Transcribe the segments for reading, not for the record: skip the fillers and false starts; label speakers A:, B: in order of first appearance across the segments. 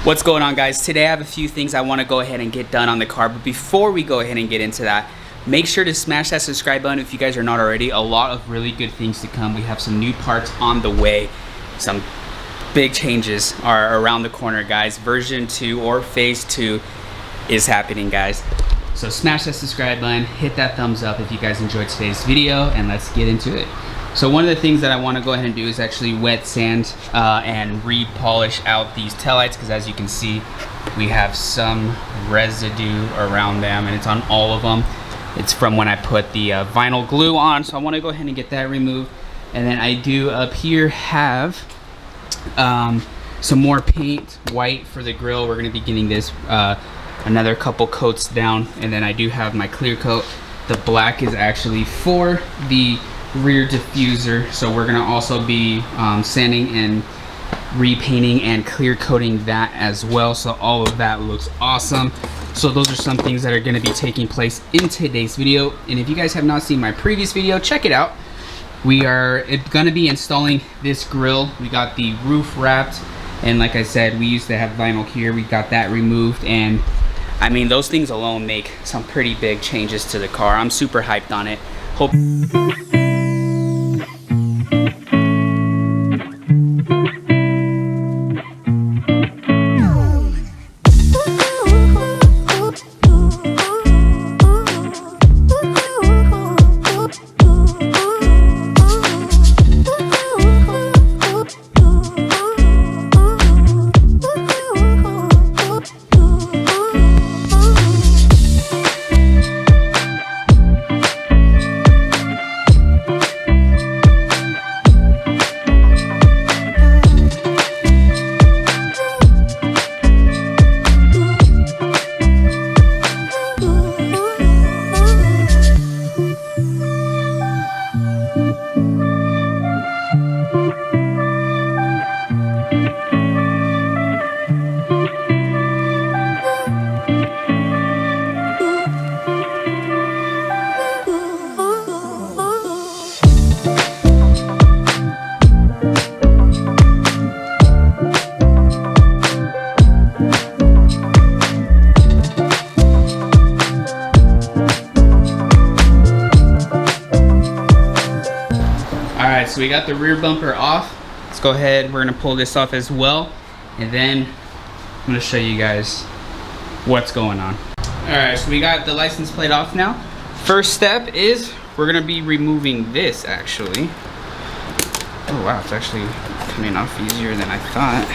A: What's going on, guys? Today I have a few things I want to go ahead and get done on the car, but before we go ahead and get into that, make sure to smash that subscribe button if you guys are not already. A lot of really good things to come. We have some new parts on the way. Some big changes are around the corner, guys. Version 2 or phase 2 is happening, guys. So smash that subscribe button, hit that thumbs up if you guys enjoyed today's video, and let's get into it. So one of the things that I want to go ahead and do is actually wet sand and re-polish out these taillights, because as you can see, we have some residue around them, and it's on all of them. It's from when I put the vinyl glue on, so I want to go ahead and get that removed. And then I do up here have some more paint, white for the grill. We're going to be getting this another couple coats down, and then I do have my clear coat. The black is actually for the rear diffuser, so we're gonna also be sanding and repainting and clear coating that as well, so all of that looks awesome. So those are some things that are going to be taking place in today's video, and if you guys have not seen my previous video, check it out. We are going to be installing this grill. We got the roof wrapped, and like I said, we used to have vinyl here. We got that removed, and I mean, those things alone make some pretty big changes to the car. I'm super hyped on it. Hope so we got the rear bumper off. Let's go ahead, we're gonna pull this off as well, and then I'm gonna show you guys what's going on. All right, so we got the license plate off now. First step is we're gonna be removing this actually. Oh wow, it's actually coming off easier than I thought.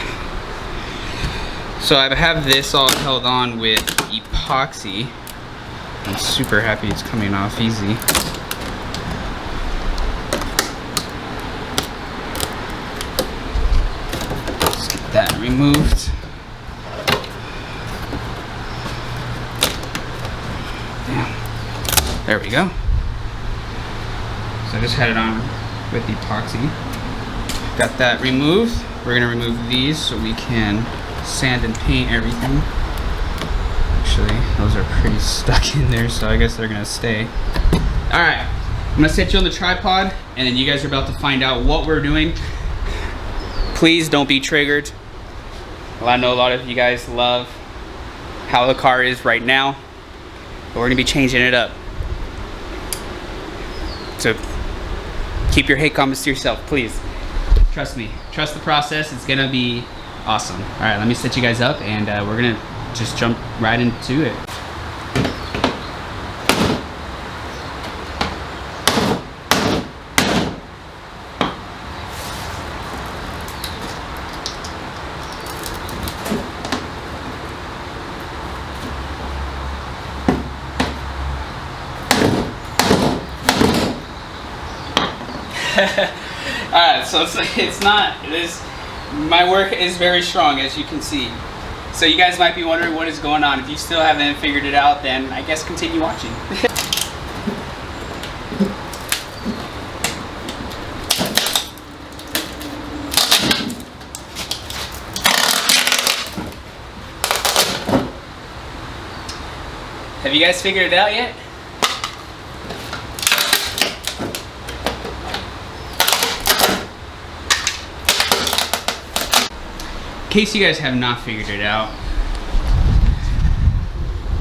A: So I have this all held on with epoxy. I'm super happy it's coming off easy. That removed. Damn. There we go. So I just had it on with epoxy. Got that removed. We're gonna remove these so we can sand and paint everything. Actually, those are pretty stuck in there, so I guess they're gonna stay. All right, I'm gonna set you on the tripod, and then you guys are about to find out what we're doing. Please don't be triggered. Well, I know a lot of you guys love how the car is right now, but we're gonna be changing it up. So keep your hate comments to yourself, please. Trust me, trust the process, it's gonna be awesome. All right, let me set you guys up, and we're gonna just jump right into it. Alright, so it's not this. My work is very strong, as you can see. So you guys might be wondering what is going on. If you still haven't figured it out, then I guess continue watching. Have you guys figured it out yet? case you guys have not figured it out,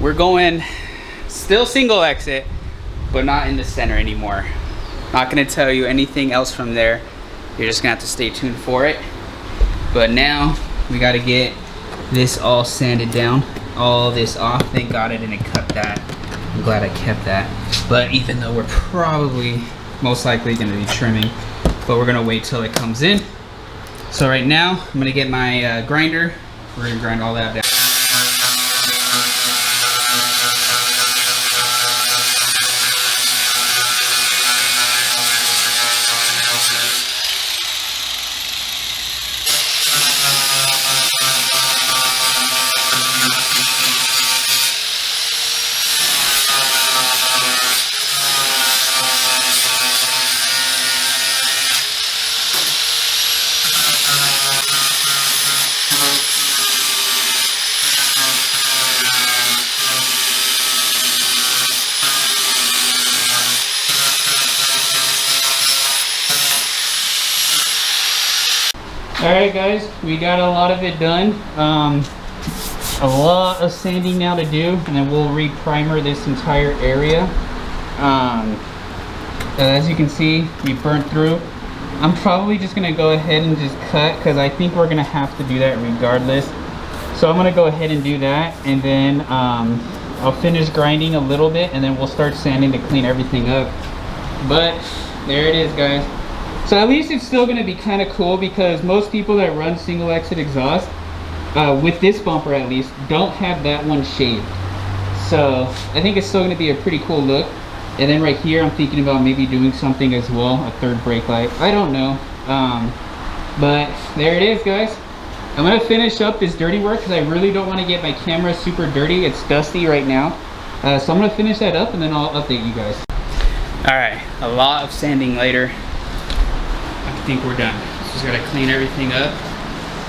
A: we're going still single exit, but not in the center anymore. Not gonna tell you anything else from there. You're just gonna have to stay tuned for it. But now we gotta get this all sanded down, all this off. Thank God I didn't cut that. I'm glad I kept that. But even though we're probably most likely gonna be trimming, but we're gonna wait till it comes in. So right now I'm gonna get my grinder. We're gonna grind all that down. Alright guys, we got a lot of it done. A lot of sanding now to do, and then we'll re-primer this entire area. As you can see, we burnt through. I'm probably just going to go ahead and just cut, because I think we're going to have to do that regardless. So I'm going to go ahead and do that, and then I'll finish grinding a little bit, and then we'll start sanding to clean everything up. But there it is, guys. So at least it's still going to be kind of cool, because most people that run single exit exhaust, with this bumper at least, don't have that one shaved. So I think it's still going to be a pretty cool look. And then right here I'm thinking about maybe doing something as well, a third brake light. I don't know. But there it is, guys. I'm going to finish up this dirty work because I really don't want to get my camera super dirty. It's dusty right now. So I'm going to finish that up and then I'll update you guys. Alright, a lot of sanding later. I think we're done. Just gotta clean everything up.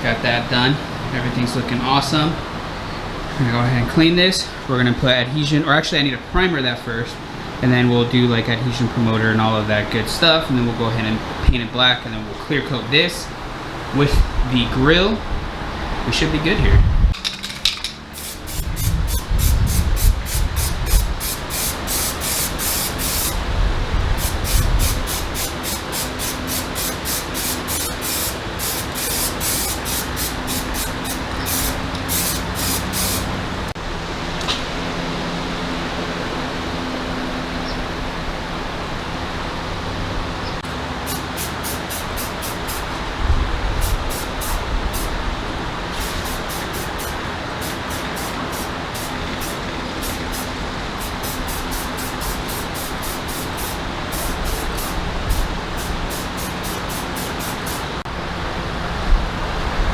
A: Got that done. Everything's looking awesome. I'm gonna go ahead and clean this. We're gonna put adhesion, or actually I need to primer that first, and then we'll do like adhesion promoter and all of that good stuff, and then we'll go ahead and paint it black, and then we'll clear coat this with the grill. We should be good here.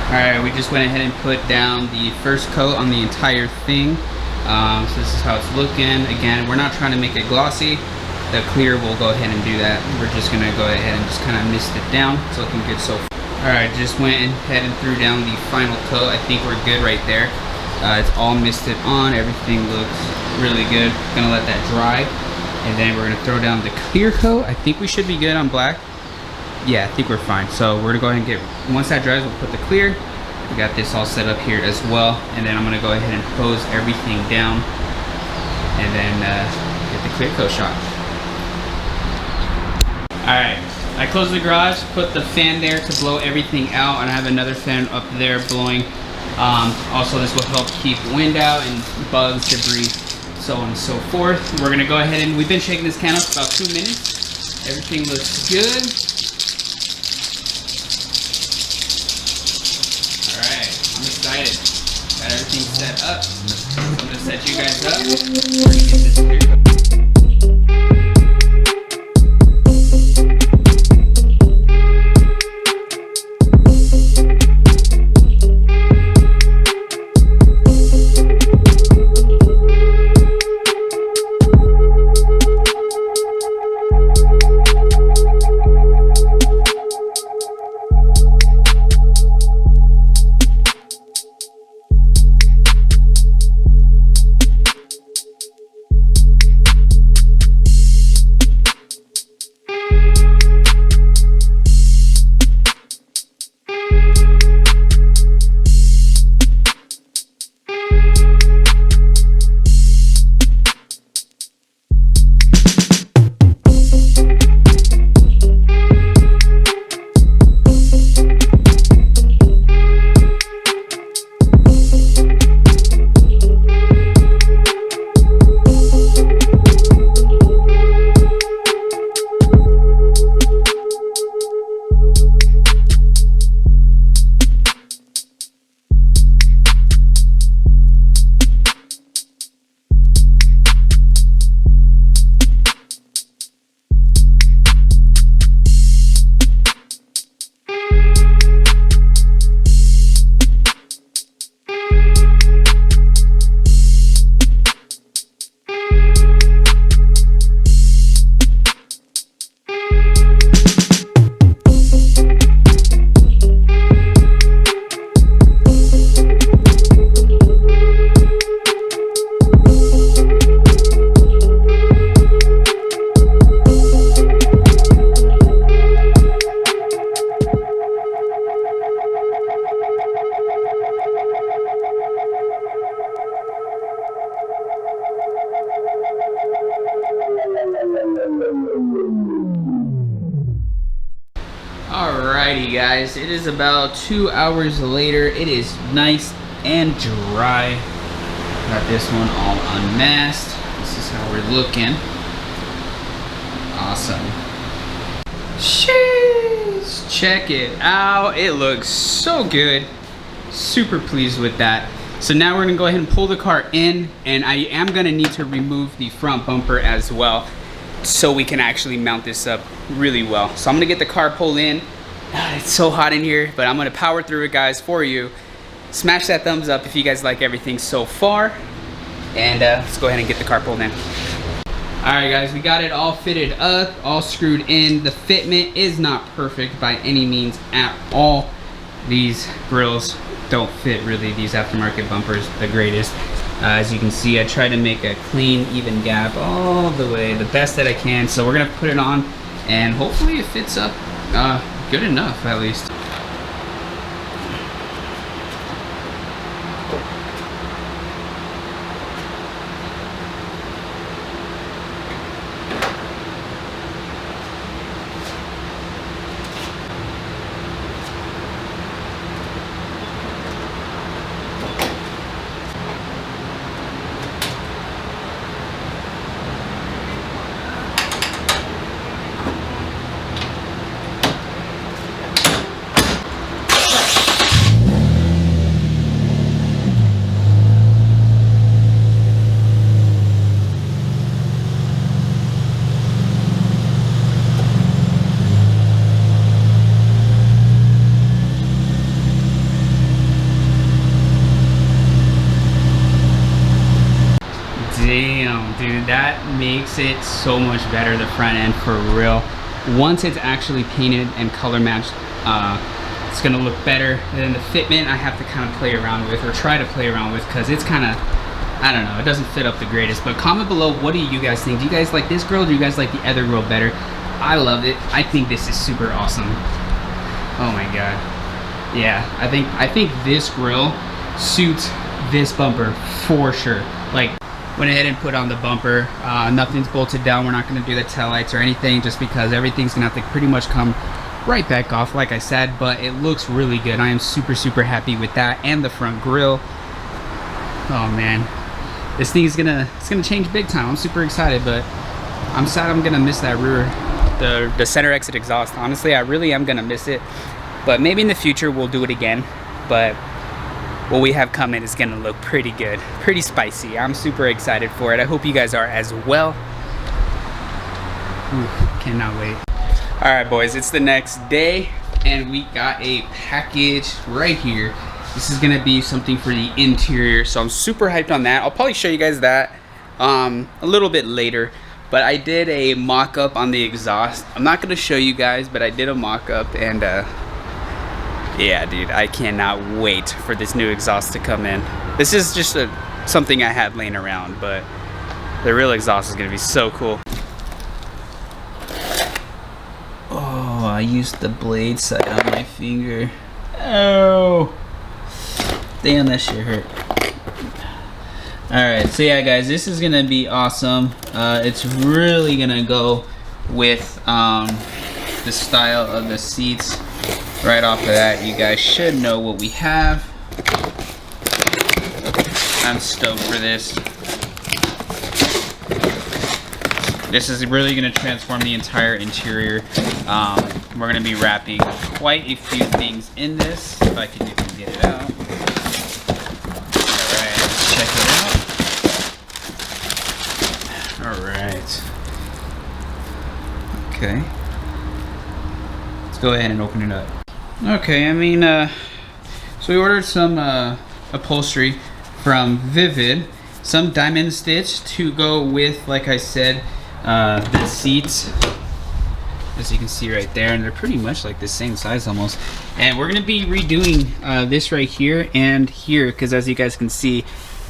A: Alright, we just went ahead and put down the first coat on the entire thing. So this is how it's looking. Again, we're not trying to make it glossy. The clear, we'll go ahead and do that. We're just going to go ahead and just kind of mist it down. It's looking good so far. Alright, just went ahead and threw down the final coat. I think we're good right there. It's all misted on. Everything looks really good. Gonna let that dry. And then we're going to throw down the clear coat. I think we should be good on black. Yeah, I think we're fine. So we're gonna go ahead and get, once that dries, we'll put the clear. We got this all set up here as well. And then I'm gonna go ahead and hose everything down and then get the clear coat shot. All right, I closed the garage, put the fan there to blow everything out, and I have another fan up there blowing. Also, this will help keep wind out and bugs, debris, so on and so forth. We're gonna go ahead and, we've been shaking this can up for about 2 minutes. Everything looks good. Got everything set up. So I'm gonna set you guys up. We're gonna get this clear coat. guys, it is about 2 hours later. It is nice and dry. Got this one all unmasked. This is how we're looking. Awesome. Jeez, check it out. It looks so good. Super pleased with that. So now we're gonna go ahead and pull the car in, and I am gonna need to remove the front bumper as well so we can actually mount this up really well. So I'm gonna get the car pulled in. It's so hot in here, but I'm gonna power through it, guys, for you. Smash that thumbs up if you guys like everything so far, and let's go ahead and get the car pulled in. All right, guys, we got it all fitted up, all screwed in. The fitment is not perfect by any means at all. These grills don't fit really, these aftermarket bumpers the greatest. As you can see, I try to make a clean, even gap all the way, the best that I can. So we're gonna put it on, and hopefully it fits up good enough at least. Damn, dude, that makes it so much better, the front end, for real. Once it's actually painted and color matched, it's gonna look better. And then the fitment I have to kind of play around with, or try to play around with, because it's kind of, I don't know, it doesn't fit up the greatest. But comment below, what do you guys think? Do you guys like this grill, or do you guys like the other grill better? I love it. I think this is super awesome. Oh my god. Yeah, I think this grill suits this bumper for sure. Like, went ahead and put on the bumper. Nothing's bolted down. We're not going to do the tail lights or anything, just because everything's going to have to pretty much come right back off, like I said. But it looks really good. I am super happy with that, and the front grille. Oh man, this thing is it's gonna change big time. I'm super excited, but I'm sad I'm gonna miss that rear, the center exit exhaust. Honestly, I really am gonna miss it. But maybe in the future we'll do it again. But what we have coming is gonna look pretty good, pretty spicy. I'm super excited for it. I hope you guys are as well. Ooh, cannot wait. All right, boys, it's the next day, and we got a package right here. This is gonna be something for the interior, so I'm super hyped on that. I'll probably show you guys that a little bit later, but I did a mock-up on the exhaust. I'm not gonna show you guys, but I did a mock-up, and yeah, dude, I cannot wait for this new exhaust to come in. This is just something I had laying around, but the real exhaust is gonna be so cool. Oh, I used the blade side on my finger. Oh, damn, that shit hurt. Alright, so yeah, guys, this is gonna be awesome. It's really gonna go with the style of the seats. Right off of that, you guys should know what we have. I'm stoked for this. This is really going to transform the entire interior. We're going to be wrapping quite a few things in this, if I can even get it out. Alright, let's check it out. Alright. Okay. Let's go ahead and open it up. Okay, I mean, so we ordered some upholstery from Vivid, some diamond stitch to go with, like I said, the seats, as you can see right there, and they're pretty much like the same size almost. And we're gonna be redoing this right here and here, because as you guys can see,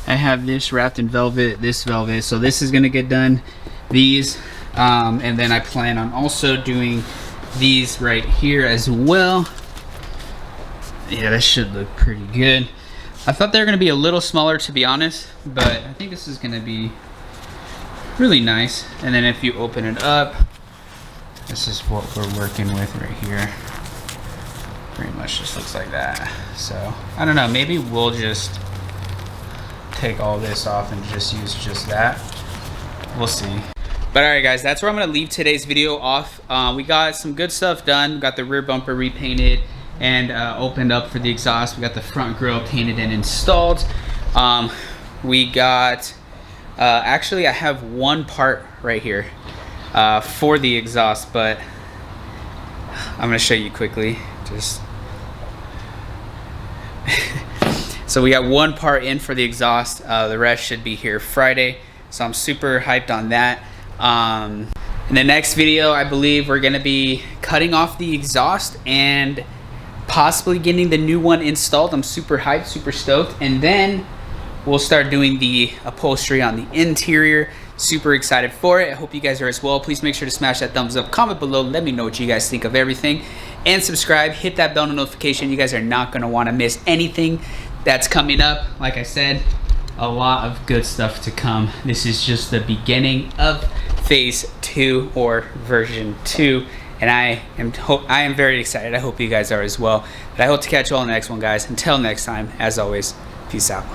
A: I have this wrapped in velvet, this velvet, so this is gonna get done, these, and then I plan on also doing these right here as well. Yeah, that should look pretty good. I thought they were gonna be a little smaller, to be honest, but I think this is gonna be really nice. And then if you open it up, this is what we're working with right here. pretty much just looks like that. So I don't know, maybe we'll just take all this off and just use just that. We'll see. But all right guys, that's where I'm gonna leave today's video off. We got some good stuff done. We got the rear bumper repainted and opened up for the exhaust. We got the front grille painted and installed. We got, actually I have one part right here for the exhaust, but I'm gonna show you quickly. Just so we got one part in for the exhaust. The rest should be here Friday. So I'm super hyped on that. In the next video, I believe we're gonna be cutting off the exhaust and possibly getting the new one installed. I'm super hyped, super stoked. And then we'll start doing the upholstery on the interior. Super excited for it. I hope you guys are as well. Please make sure to smash that thumbs up, comment below, let me know what you guys think of everything, and subscribe, hit that bell notification. You guys are not gonna wanna miss anything that's coming up. Like I said, a lot of good stuff to come. This is just the beginning of phase 2 or version 2, and I am very excited. I hope you guys are as well. But I hope to catch you all in the next one, guys. Until next time, as always, peace out.